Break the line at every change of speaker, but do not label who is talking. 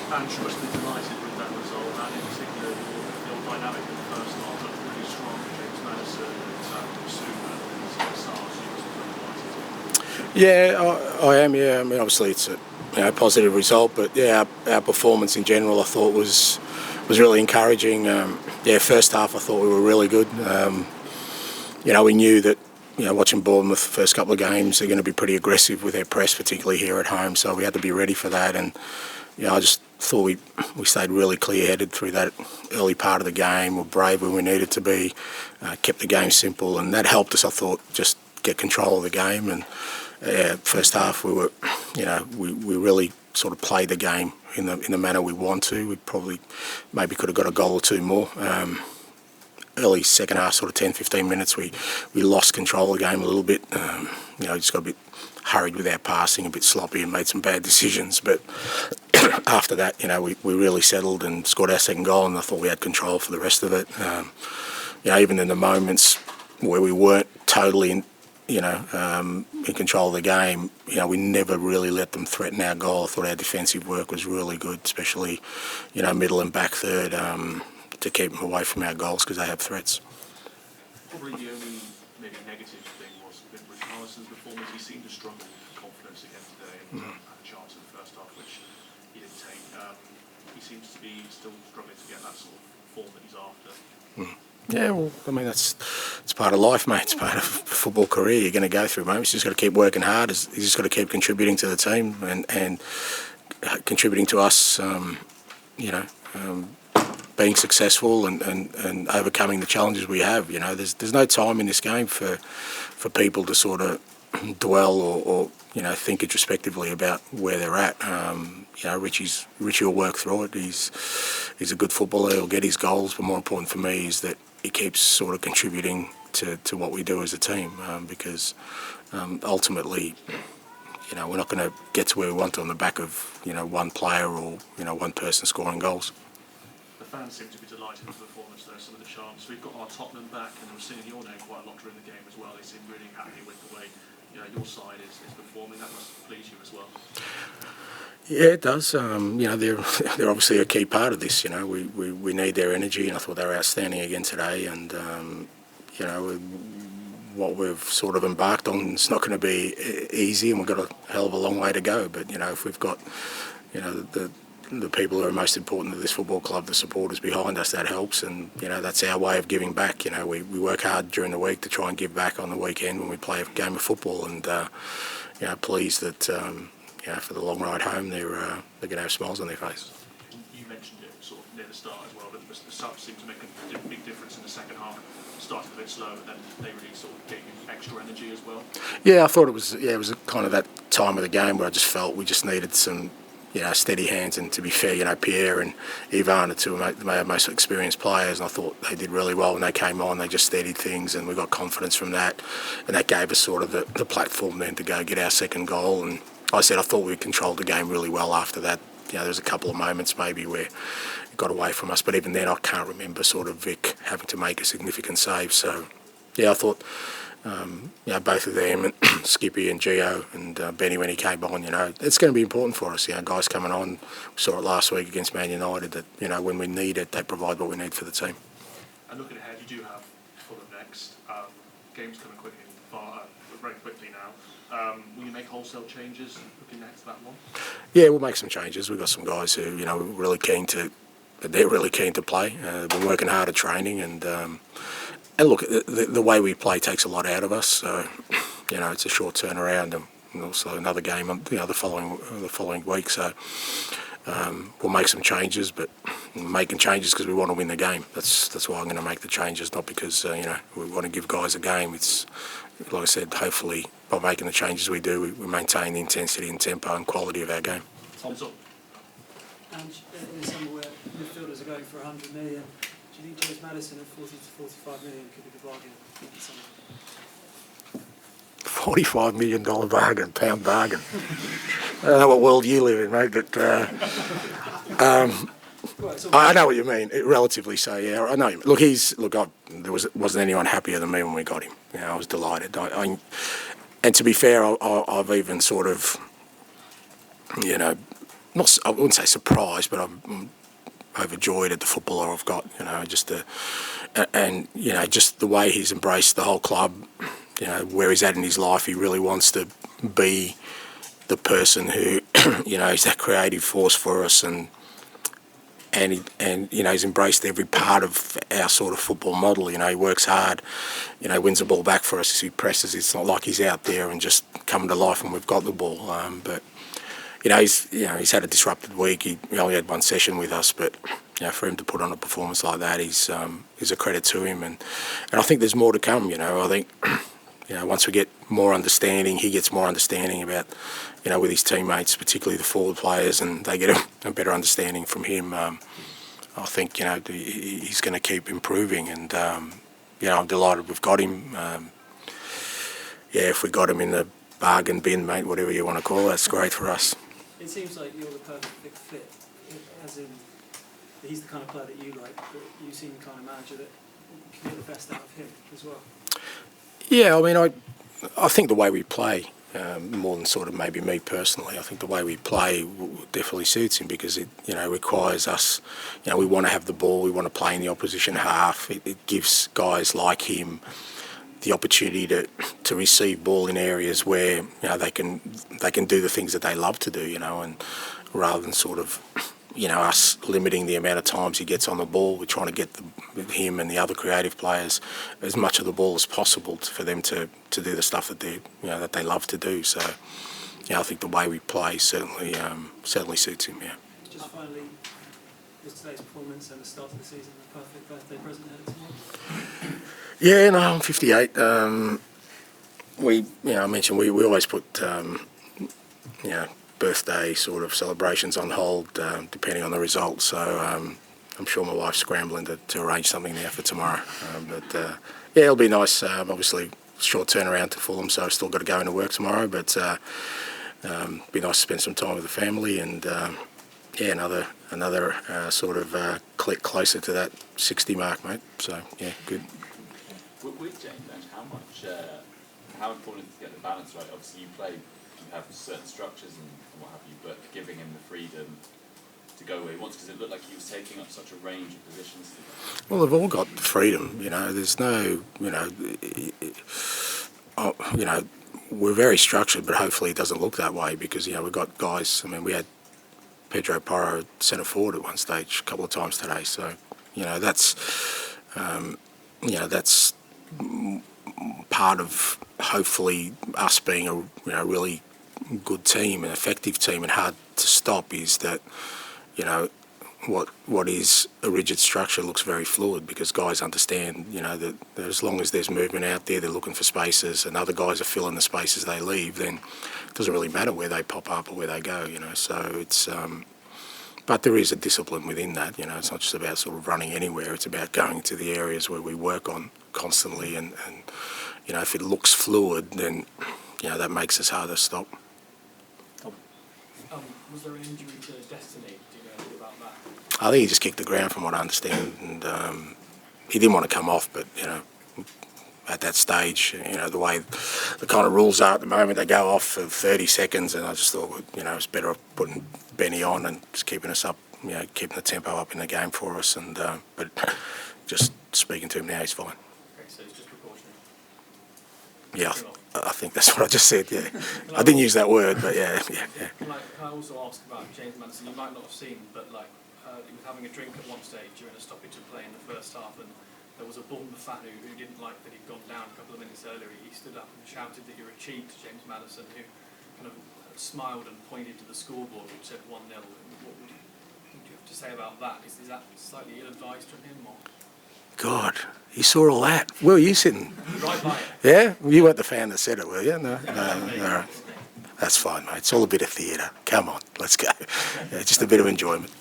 Fans must be delighted with that result, and in particular your dynamic in the first half looked really strong. James Maddison and Zuma and Sars, you must be delighted.
Yeah, I am. Yeah, I mean, obviously it's a positive result, but yeah, our performance in general I thought was really encouraging. First half I thought we were really good. We knew that. Watching Bournemouth the first couple of games, they're going to be pretty aggressive with their press, particularly here at home. So we had to be ready for that. And I just thought we stayed really clear-headed through that early part of the game. We're brave when we needed to be, kept the game simple, and that helped us. I thought just get control of the game. And first half we were, we really sort of played the game in the manner we want to. We probably maybe could have got a goal or two more. Early second half, sort of 10-15 minutes, we lost control of the game a little bit. Just got a bit hurried with our passing, a bit sloppy, and made some bad decisions. But after that, we really settled and scored our second goal, and I thought we had control for the rest of it. Even in the moments where we weren't totally in control of the game, we never really let them threaten our goal. I thought our defensive work was really good, especially, middle and back third. To keep them away from our goals because they have threats.
Probably the only maybe negative thing was with Richarlison's performance. He seemed to struggle with confidence again today and had a chance in the first half which he didn't take. He seems to be still struggling to get that sort of form that he's after.
Yeah, well, I mean, it's part of life, mate. It's part of a football career. You're going to go through moments. He's just got to keep working hard. He's just got to keep contributing to the team and contributing to us, being successful and overcoming the challenges we have. There's no time in this game for people to sort of dwell or think introspectively about where they're at. Richie will work through it. He's a good footballer. He'll get his goals, but more important for me is that he keeps sort of contributing to what we do as a team, because ultimately, we're not going to get to where we want to on the back of one player or one person scoring goals.
The fans seem to be delighted with the performance though, some of the chants. We've got our Tottenham back and we're singing your name quite a lot during the game as well. They seem really happy with the way your side is performing. That must please you as well.
Yeah, it does. They're obviously a key part of this. We need their energy, and I thought they were outstanding again today. And what we've sort of embarked on is not going to be easy, and we've got a hell of a long way to go. But if we've got the people who are most important to this football club, the supporters behind us, that helps, and that's our way of giving back. We work hard during the week to try and give back on the weekend when we play a game of football, and pleased that for the long ride home they're going to have smiles on their face.
You mentioned it sort of near the start as well, but the subs seemed to make a big difference in the second half. Started a bit slow, but then they really sort of gave you extra energy as well.
Yeah, I thought it was kind of that time of the game where I just felt we just needed some steady hands, and to be fair, Pierre and Ivan are two of my most experienced players, and I thought they did really well when they came on. They just steadied things, and we got confidence from that, and that gave us sort of the platform then to go get our second goal. And I thought we controlled the game really well after that. There was a couple of moments maybe where it got away from us, but even then I can't remember sort of Vic having to make a significant save. So I thought both of them, and Skippy and Gio and Benny when he came on, it's going to be important for us. Guys coming on, we saw it last week against Man United that, when we need it, they provide what we need for the team.
And looking ahead, you do have Fulham next. Games coming very quickly now. Will you make wholesale changes looking next to that one?
Yeah, we'll make some changes. We've got some guys who, we're really keen to, they're really keen to play. We're working hard at training, and look, the way we play takes a lot out of us. So, it's a short turnaround, and also another game, the following week. So, we'll make some changes, but making changes because we want to win the game. That's why I'm going to make the changes, not because we want to give guys a game. It's like I said, hopefully by making the changes we do, we maintain the intensity and tempo and quality of our game.
Tom.
And in a summer where midfielders are going for 100 million, do you think James Maddison at 40 to 45 million could be the bargain in the summer?
$45 million bargain, pound bargain. I don't know what world you live in, mate, but I know what you mean. Relatively so, yeah. I know. Look, there wasn't anyone happier than me when we got him. I was delighted. And to be fair, I've even sort of, I wouldn't say surprised, but I'm overjoyed at the footballer I've got. And just the way he's embraced the whole club. Where he's at in his life, he really wants to be the person who, is that creative force for us, and he's embraced every part of our sort of football model. He works hard, wins the ball back for us as he presses. It's not like he's out there and just coming to life when we've got the ball. But he's had a disrupted week. He only had one session with us, but for him to put on a performance like that is a credit to him. And I think there's more to come. I think. Once we get more understanding, he gets more understanding about, with his teammates, particularly the forward players, and they get a better understanding from him. I think, he's going to keep improving, and, I'm delighted we've got him. If we got him in the bargain bin, mate, whatever you want to call it, that's great for us.
It seems like you're the perfect fit, as in he's the kind of player that you like, but you seem the kind of manager that can get the best out of him as well.
Yeah, I think the way we play, more than sort of maybe me personally, I think the way we play definitely suits him, because it requires us, we want to have the ball, we want to play in the opposition half. It gives guys like him the opportunity to receive ball in areas where they can do the things that they love to do, and rather than sort of us limiting the amount of times he gets on the ball, we're trying to get him and the other creative players as much of the ball as possible for them to do the stuff that they love to do. So, I think the way we play certainly suits him. Yeah.
Just finally, was today's performance and the start of the season the perfect birthday present ahead of tomorrow?
Yeah, no, I'm 58. I mentioned we always put birthday sort of celebrations on hold, depending on the result. So I'm sure my wife's scrambling to arrange something there for tomorrow. It'll be nice. Obviously, short turnaround to Fulham, so I've still got to go into work tomorrow. But be nice to spend some time with the family, and another sort of click closer to that 60 mark, mate. So good.
With James, how important is it to get the balance right? Obviously, you have certain structures and what have you, but giving him the freedom to go where he wants, because it looked like he was taking up such a range of positions today.
Well, they've all got the freedom, there's no, we're very structured, but hopefully it doesn't look that way, because, we've got guys, we had Pedro Porro centre forward at one stage a couple of times today, so, that's part of hopefully us being a really good team, an effective team, and hard to stop, is that what is a rigid structure looks very fluid, because guys understand that as long as there's movement out there, they're looking for spaces, and other guys are filling the spaces they leave, then it doesn't really matter where they pop up or where they go, so it's but there is a discipline within that. It's not just about sort of running anywhere, it's about going to the areas where we work on constantly, and if it looks fluid, then that makes us harder to stop.
Was there an injury to Destiny? Do you know anything about that?
I think he just kicked the ground, from what I understand, and he didn't want to come off, but at that stage, the way the kind of rules are at the moment, they go off for 30 seconds, and I just thought, it's better off putting Benny on and just keeping us up, keeping the tempo up in the game for us, and but just speaking to him now, he's fine.
Okay, so it's just proportionate.
Yeah, I think that's what I just said, yeah. I didn't use that word, but yeah.
Can I also ask about James Maddison? You might not have seen, but he was having a drink at one stage during a stoppage of play in the first half, and there was a Bournemouth fan who didn't like that he'd gone down a couple of minutes earlier. He stood up and shouted that you're a cheat to James Maddison, who kind of smiled and pointed to the scoreboard, which said 1-0. What would you have to say about that? Is that slightly ill-advised from him, or?
God, you saw all that. Where were you sitting?
Right by it.
Yeah? You weren't the fan that said it, were you? No. That's fine, mate. It's all a bit of theatre. Come on, let's go. Just a bit of enjoyment.